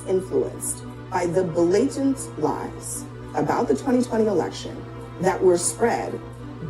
influenced by the blatant lies about the 2020 election that were spread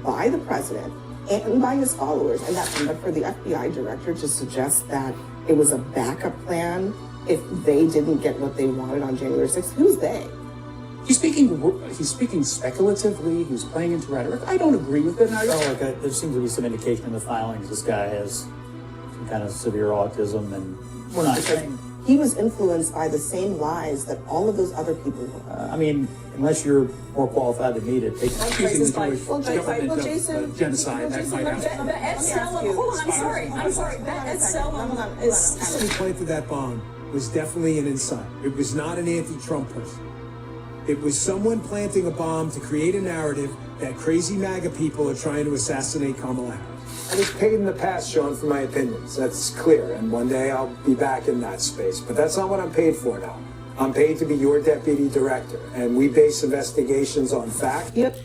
by the president and by his followers, and that for the FBI director to suggest that it was a backup plan if they didn't get what they wanted on January 6th. Who's they? He's speaking speculatively. He's playing into rhetoric. I don't agree with it. There seems to be some indication in the filings this guy has some kind of severe autism, and we're not saying he was influenced by the same lies that all of those other people were. Unless you're more qualified than me to take Jason, genocide. Ed Sellum, hold on, I'm sorry. Ed Sellum is... Who planted that bomb was definitely an insider. It was not an anti-Trump person. It was someone planting a bomb to create a narrative that crazy MAGA people are trying to assassinate Kamala Harris. I was paid in the past, Sean, for my opinions. That's clear, and one day I'll be back in that space. But that's not what I'm paid for now. I'm paid to be your deputy director, and we base investigations on fact. Yep.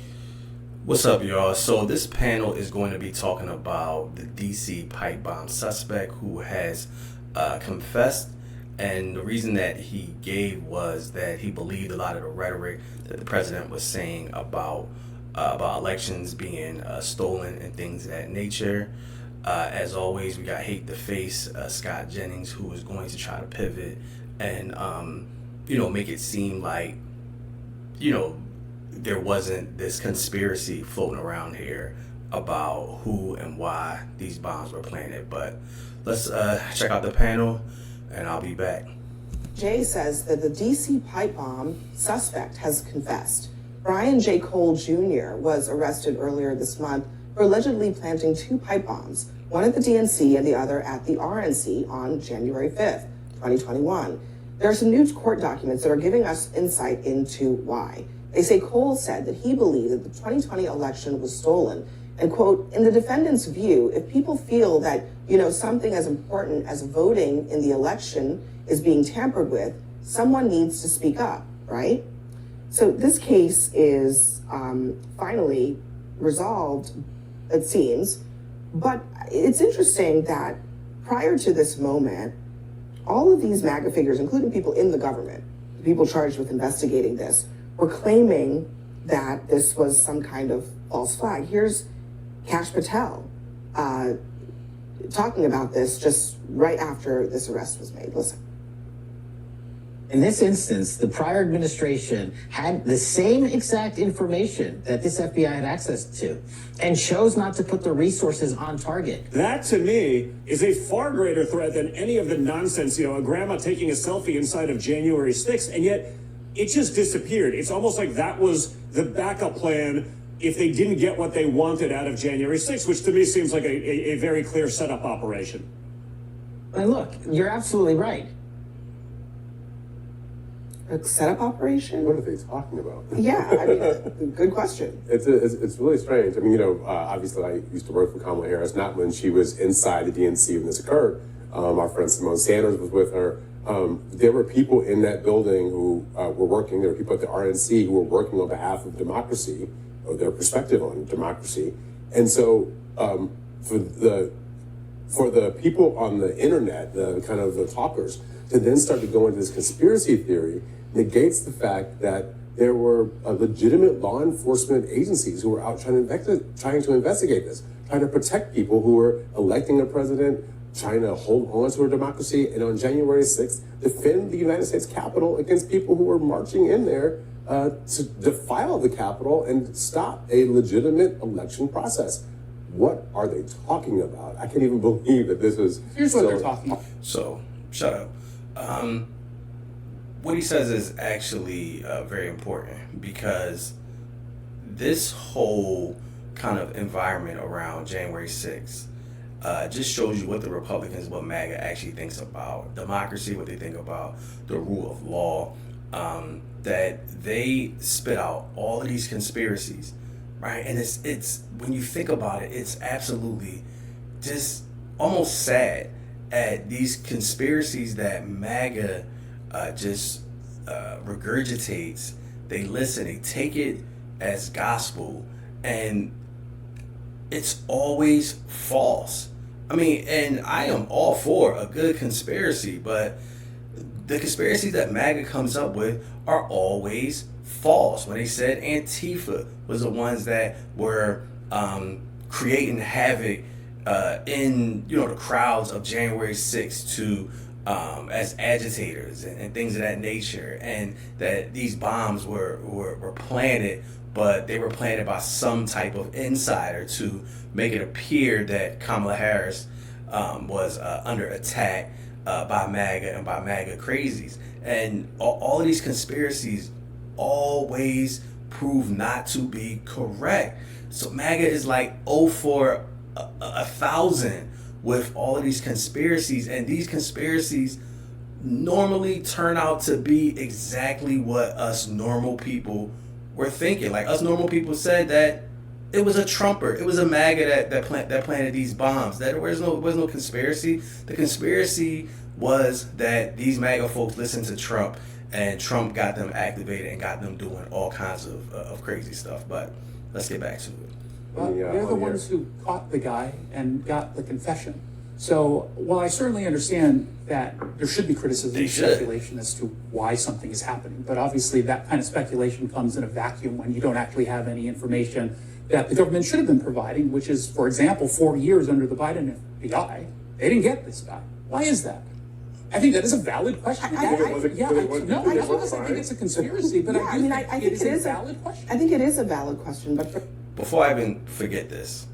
What's up, y'all? So this panel is going to be talking about the DC pipe bomb suspect who has confessed, and the reason that he gave was that he believed a lot of the rhetoric that the president was saying about elections being stolen and things of that nature. As always, we got Hate the Face, Scott Jennings, who is going to try to pivot and make it seem like there wasn't this conspiracy floating around here about who and why these bombs were planted. But let's check out the panel, and I'll be back. Jay says that the DC pipe bomb suspect has confessed. Brian J. Cole Jr. was arrested earlier this month for allegedly planting 2 pipe bombs, one at the DNC and the other at the RNC on January 5th, 2021. There are some new court documents that are giving us insight into why. They say Cole said that he believed that the 2020 election was stolen. And, quote, in the defendant's view, if people feel that, something as important as voting in the election is being tampered with, someone needs to speak up, right? So this case is finally resolved, it seems. But it's interesting that prior to this moment, all of these MAGA figures, including people in the government, the people charged with investigating this, were claiming that this was some kind of false flag. Here's Kash Patel talking about this just right after this arrest was made. Listen. In this instance, the prior administration had the same exact information that this FBI had access to and chose not to put the resources on target. That, to me, is a far greater threat than any of the nonsense, a grandma taking a selfie inside of January 6th, and yet it just disappeared. It's almost like that was the backup plan if they didn't get what they wanted out of January 6th, which to me seems like a very clear setup operation. And look, you're absolutely right. A setup operation? What are they talking about? Yeah, good question. It's really strange. Obviously I used to work for Kamala Harris, not when she was inside the DNC when this occurred. Our friend Simone Sanders was with her. There were people in that building who were working. There were people at the RNC who were working on behalf of democracy, or their perspective on democracy. And so for the people on the internet, the kind of the talkers, to then start to go into this conspiracy theory negates the fact that there were legitimate law enforcement agencies who were out trying to investigate this, trying to protect people who were electing a president, trying to hold on to our democracy, and on January 6th, defend the United States Capitol against people who were marching in there to defile the Capitol and stop a legitimate election process. What are they talking about? I can't even believe that this is... Here's what they're talking about. So, shut up. What he says is actually very important, because this whole kind of environment around January 6th just shows you what the Republicans, what MAGA actually thinks about democracy, what they think about the rule of law, that they spit out all of these conspiracies, right? And it's when you think about it, it's absolutely just almost sad at these conspiracies that MAGA just regurgitates. They listen, they take it as gospel, and it's always false. And I am all for a good conspiracy, but the conspiracies that MAGA comes up with are always false. When they said Antifa was the ones that were creating havoc in the crowds of January 6th to as agitators and things of that nature, and that these bombs were planted, but they were planted by some type of insider to make it appear that Kamala Harris was under attack by MAGA and by MAGA crazies. And all of these conspiracies always prove not to be correct. So MAGA is like 0 for 1,000 with all of these conspiracies, and these conspiracies normally turn out to be exactly what us normal people were thinking. Like, us normal people said that it was a Trumper, it was a MAGA that planted these bombs. That there was no conspiracy. The conspiracy was that these MAGA folks listened to Trump, and Trump got them activated and got them doing all kinds of crazy stuff. But let's get back to it. Well, they're the ones who caught the guy and got the confession. So, while I certainly understand that there should be criticism and speculation as to why something is happening, but obviously that kind of speculation comes in a vacuum when you don't actually have any information that the government should have been providing, which is, for example, 4 years under the Biden FBI, they didn't get this guy. Why is that? I think that is a valid question. I think it's a conspiracy, but I think it is a valid question. I think it is a valid question, but before I even forget this,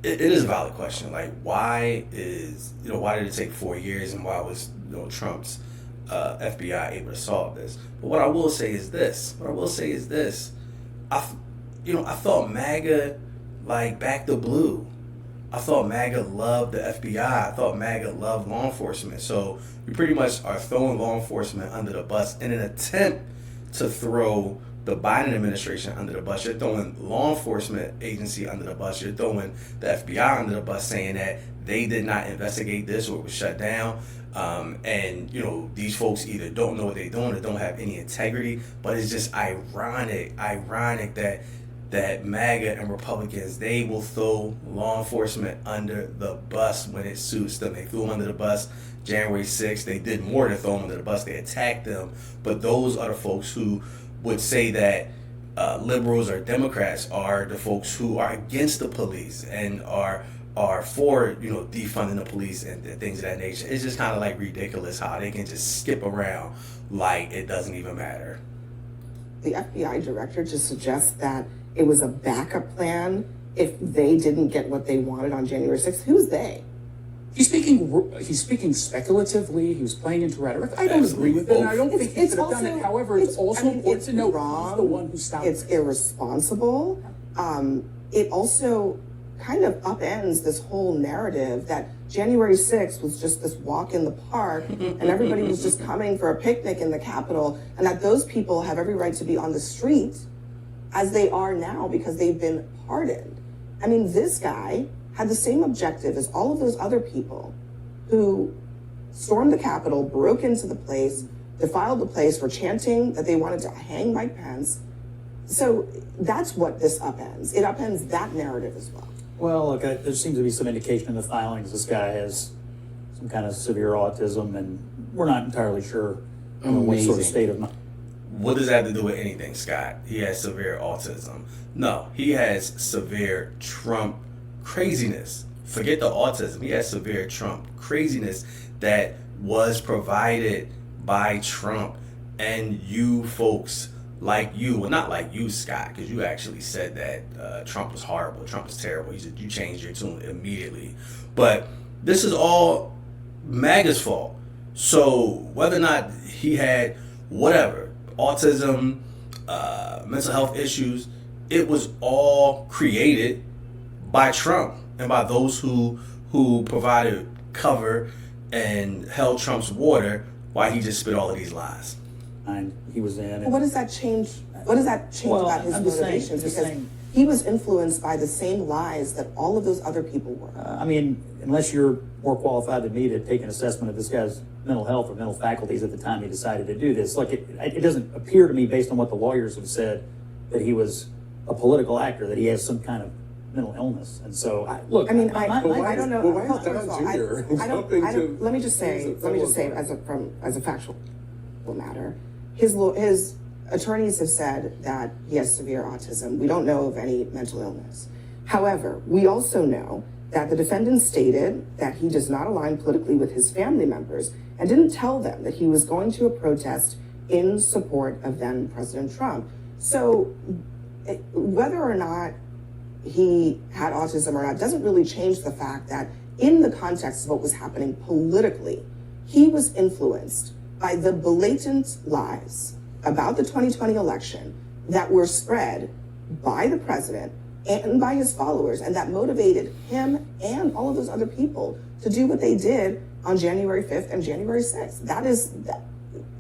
it is a valid question. Like, why did it take 4 years, and why was Trump's FBI able to solve this? But what I will say is this. I thought MAGA backed the blue. I thought MAGA loved the FBI. I thought MAGA loved law enforcement. So we pretty much are throwing law enforcement under the bus in an attempt to throw the Biden administration under the bus. You're throwing law enforcement agency under the bus. You're throwing the FBI under the bus, saying that they did not investigate this or it was shut down. And these folks either don't know what they're doing or don't have any integrity. But it's just ironic that MAGA and Republicans, they will throw law enforcement under the bus when it suits them. They threw them under the bus January 6th. They did more than throw them under the bus. They attacked them. But those are the folks who would say that liberals or Democrats are the folks who are against the police and are for defunding the police and things of that nature. It's just kind of like ridiculous how they can just skip around like it doesn't even matter. The FBI director just suggests that it was a backup plan if they didn't get what they wanted on January 6th. Who's they? He's speaking speculatively. He was playing into rhetoric. I don't agree with it, and I don't think he could have done it. However, it's also important to note he's the one who stopped it. It's irresponsible. It also kind of upends this whole narrative that January 6th was just this walk in the park and everybody was just coming for a picnic in the Capitol, and that those people have every right to be on the street as they are now because they've been pardoned. I mean, this guy had the same objective as all of those other people who stormed the Capitol, broke into the place, defiled the place, were chanting that they wanted to hang Mike Pence. So that's what this upends. It upends that narrative as well. Well, look, there seems to be some indication in the filings this guy has some kind of severe autism, and we're not entirely sure what sort of state of mind. What does that have to do with anything, Scott? He has severe autism. No, he has severe Trump craziness. Forget the autism. He has severe Trump craziness that was provided by Trump and you folks like you. Well, not like you, Scott, because you actually said that Trump was horrible. Trump was terrible. You changed your tune immediately. But this is all MAGA's fault. So whether or not he had whatever, autism, mental health issues, it was all created by Trump and by those who provided cover and held Trump's water while he just spit all of these lies. And he was in. Well, what does that change? What does that change about his motivations? Because he was influenced by the same lies that all of those other people were. I mean, unless you're more qualified than me to take an assessment of this guy's mental health or mental faculties at the time he decided to do this. Look, it doesn't appear to me, based on what the lawyers have said, that he was a political actor, that he has some kind of mental illness. And so, I don't know. But why I don't know. Well, why is First Don of all, Jr. jumping to? let me just say, as a factual matter, his attorneys have said that he has severe autism. We don't know of any mental illness. However, we also know that the defendant stated that he does not align politically with his family members and didn't tell them that he was going to a protest in support of then President Trump. So whether or not he had autism or not doesn't really change the fact that in the context of what was happening politically, he was influenced by the blatant lies about the 2020 election that were spread by the president and by his followers, and that motivated him and all of those other people to do what they did on January 5th and January 6th.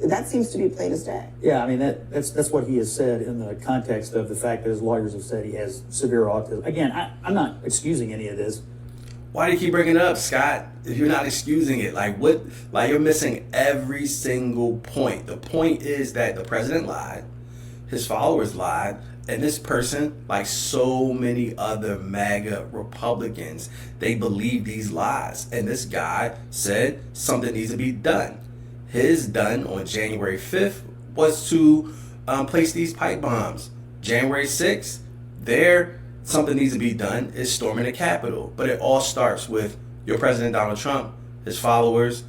That seems to be plain as day. Yeah, I mean, that's what he has said in the context of the fact that his lawyers have said he has severe autism. Again, I'm not excusing any of this. Why do you keep bringing it up, Scott? If you're not excusing it, you're missing every single point. The point is that the president lied, his followers lied, and this person, like so many other MAGA Republicans, they believe these lies. And this guy said something needs to be done. His done on January 5th was to place these pipe bombs. January 6th, something needs to be done is storming the Capitol. But it all starts with your President Donald Trump, his followers,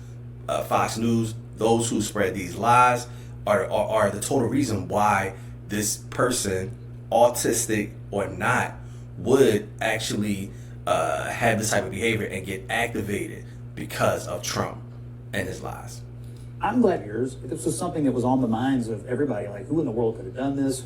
Fox News, those who spread these lies are the total reason why this person, autistic or not, would actually have this type of behavior and get activated because of Trump and his lies. I'm glad to hear this was something that was on the minds of everybody, like who in the world could have done this,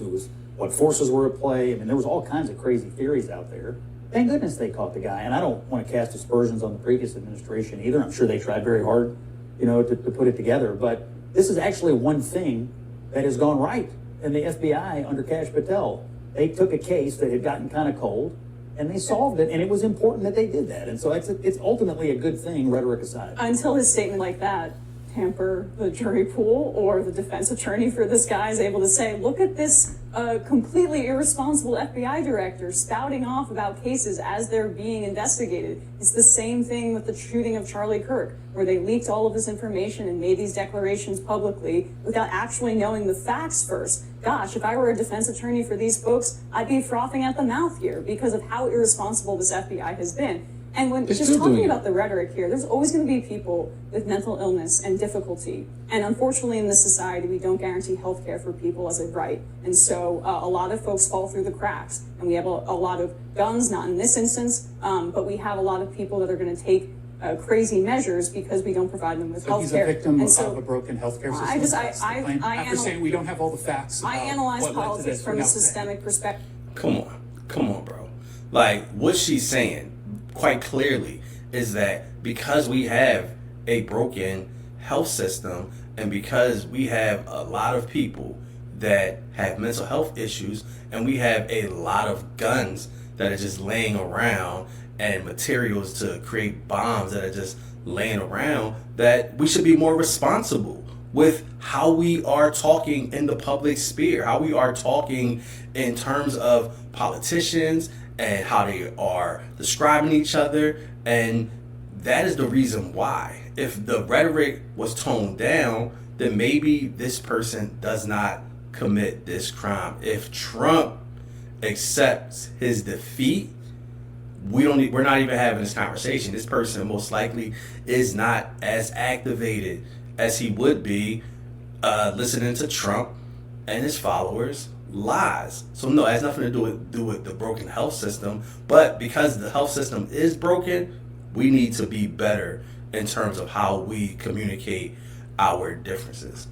what forces were at play. I mean, there was all kinds of crazy theories out there. Thank goodness they caught the guy. And I don't want to cast aspersions on the previous administration either. I'm sure they tried very hard, to put it together. But this is actually one thing that has gone right in the FBI under Kash Patel. They took a case that had gotten kind of cold and they solved it, and it was important that they did that. And so it's ultimately a good thing, rhetoric aside. Until his statement like that hamper the jury pool, or the defense attorney for this guy is able to say, look at this completely irresponsible FBI director spouting off about cases as they're being investigated. It's the same thing with the shooting of Charlie Kirk, where they leaked all of this information and made these declarations publicly without actually knowing the facts first. Gosh, if I were a defense attorney for these folks, I'd be frothing at the mouth here because of how irresponsible this FBI has been. And when just talking about the rhetoric here, there's always going to be people with mental illness and difficulty. And unfortunately in this society, we don't guarantee health care for people as a right. And so a lot of folks fall through the cracks. And we have a lot of guns, not in this instance, but we have a lot of people that are going to take crazy measures because we don't provide them with health care. He's a victim of a broken healthcare system. After saying we don't have all the facts. I analyze politics from a systemic perspective. Come on, bro. Like, what she's saying quite clearly is that because we have a broken health system and because we have a lot of people that have mental health issues and we have a lot of guns that are just laying around and materials to create bombs that are just laying around, that we should be more responsible with how we are talking in the public sphere, how we are talking in terms of politicians and how they are describing each other. And that is the reason why. If the rhetoric was toned down, then maybe this person does not commit this crime. If Trump accepts his defeat, we're not even having this conversation. This person most likely is not as activated as he would be listening to Trump and his followers lies. So no, it has nothing to do with the broken health system. But because the health system is broken, we need to be better in terms of how we communicate our differences.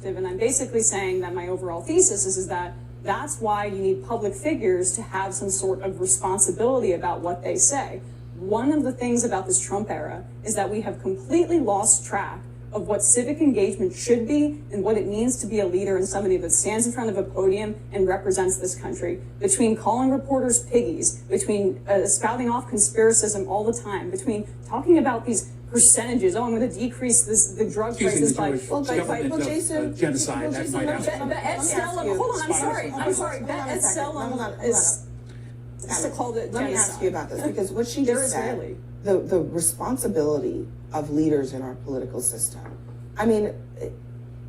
And I'm basically saying that my overall thesis is that that's why you need public figures to have some sort of responsibility about what they say. One of the things about this Trump era is that we have completely lost track of what civic engagement should be and what it means to be a leader and somebody that stands in front of a podium and represents this country. Between calling reporters piggies, between spouting off conspiracism all the time, between talking about these percentages, I'm going to decrease the drug prices by Jason, genocide. That might Ed Stellum, hold on, I'm sorry. Ed Stellum is to call it Let me ask genocide. you about this, because what she There just is said, really. the responsibility of leaders in our political system. I mean,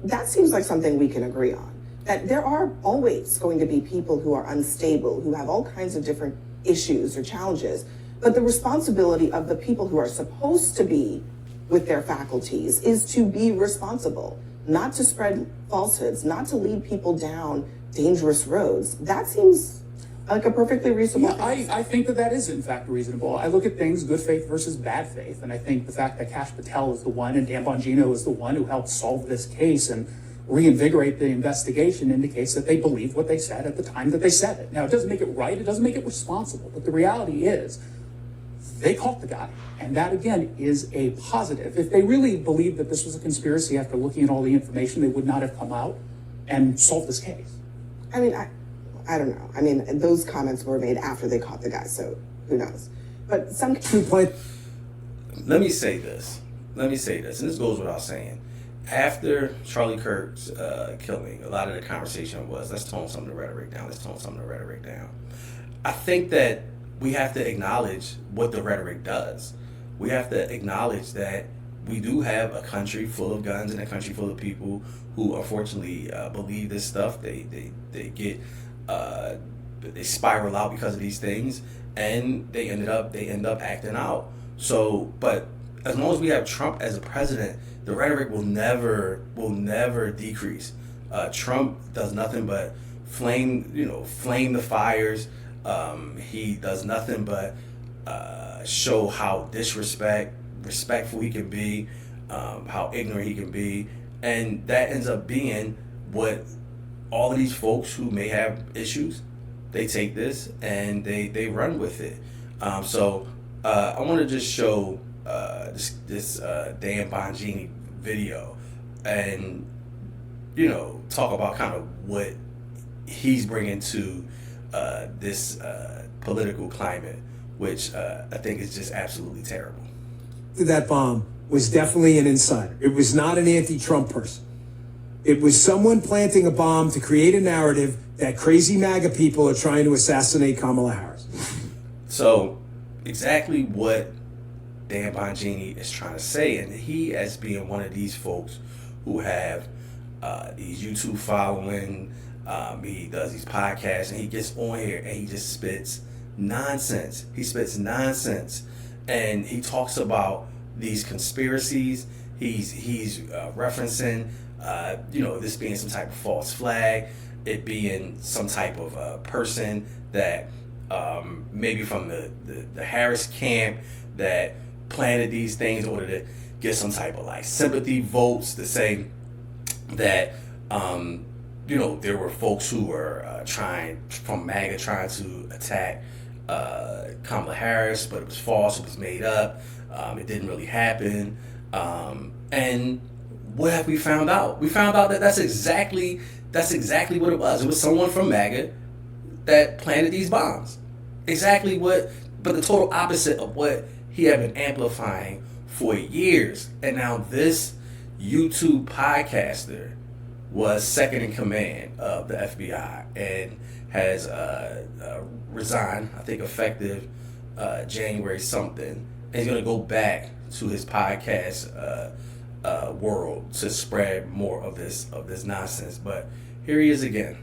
that seems like something we can agree on. That there are always going to be people who are unstable, who have all kinds of different issues or challenges. But the responsibility of the people who are supposed to be with their faculties is to be responsible, not to spread falsehoods, not to lead people down dangerous roads. That seems like a perfectly reasonable thing. I think that is in fact reasonable. I look at things good faith versus bad faith, and I think the fact that Kash Patel is the one and Dan Bongino is the one who helped solve this case and reinvigorate the investigation indicates that they believed what they said at the time that they said it. Now, it doesn't make it right, it doesn't make it responsible, but the reality is they caught the guy, and that again is a positive. If they really believed that this was a conspiracy after looking at all the information, they would not have come out and solved this case. I mean, I don't know. I mean, those comments were made after they caught the guy, so who knows? But some Let me say this, and this goes without saying. After Charlie Kirk's killing, a lot of the conversation was, let's tone some of the rhetoric down, I think that we have to acknowledge what the rhetoric does. We have to acknowledge that we do have a country full of guns and a country full of people who unfortunately believe this stuff. They get they spiral out because of these things, and they end up acting out. So, but as long as we have Trump as a president, the rhetoric will never decrease. Trump does nothing but flame the fires. He does nothing but show how respectful he can be, how ignorant he can be, and that ends up being what all of these folks who may have issues, they take this and they run with it. So I want to just show this Dan Bongino video and talk about kind of what he's bringing to this political climate, which I think is just absolutely terrible. That bomb was definitely an insider. It was not an anti-Trump person. It was someone planting a bomb to create a narrative that crazy MAGA people are trying to assassinate Kamala Harris. So exactly what Dan Bongino is trying to say, and he, as being one of these folks who have these YouTube following, he does these podcasts, and he gets on here and he just spits nonsense. And he talks about these conspiracies. He's referencing this being some type of false flag, it being some type of person that maybe from the Harris camp that planted these things in order to get some type of like sympathy votes, to say that there were folks who were from MAGA trying to attack Kamala Harris, but it was false, it was made up, it didn't really happen. And what have we found out? We found out that that's exactly what it was. It was someone from MAGA that planted these bombs. But the total opposite of what he had been amplifying for years. And now this YouTube podcaster was second in command of the FBI and has resigned, I think effective January something. And he's going to go back to his podcast world to spread more of this nonsense. But here he is again.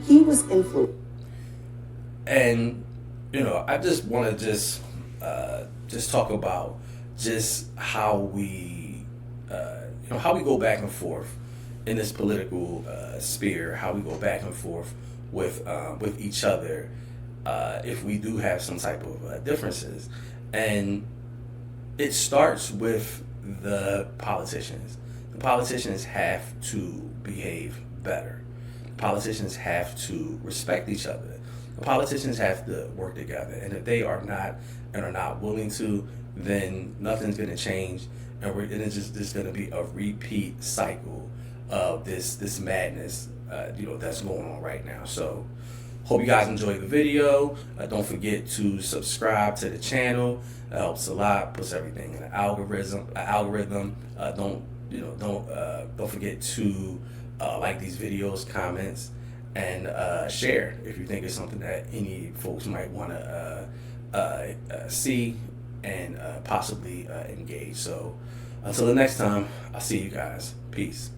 He was influenced. And I just want to just talk about just how we go back and forth in this political sphere, how we go back and forth with each other if we do have some type of differences. And it starts with the politicians. The politicians have to behave better. The politicians have to respect each other. The politicians have to work together. And if they are not willing to, then nothing's going to change. And it's just going to be a repeat cycle of this madness that's going on right now. So hope you guys enjoyed the video. Don't forget to subscribe to the channel. It helps a lot. Puts everything in an algorithm. Don't forget to like these videos, comments, and share if you think it's something that any folks might want to see and possibly engage. So until the next time, I'll see you guys. Peace.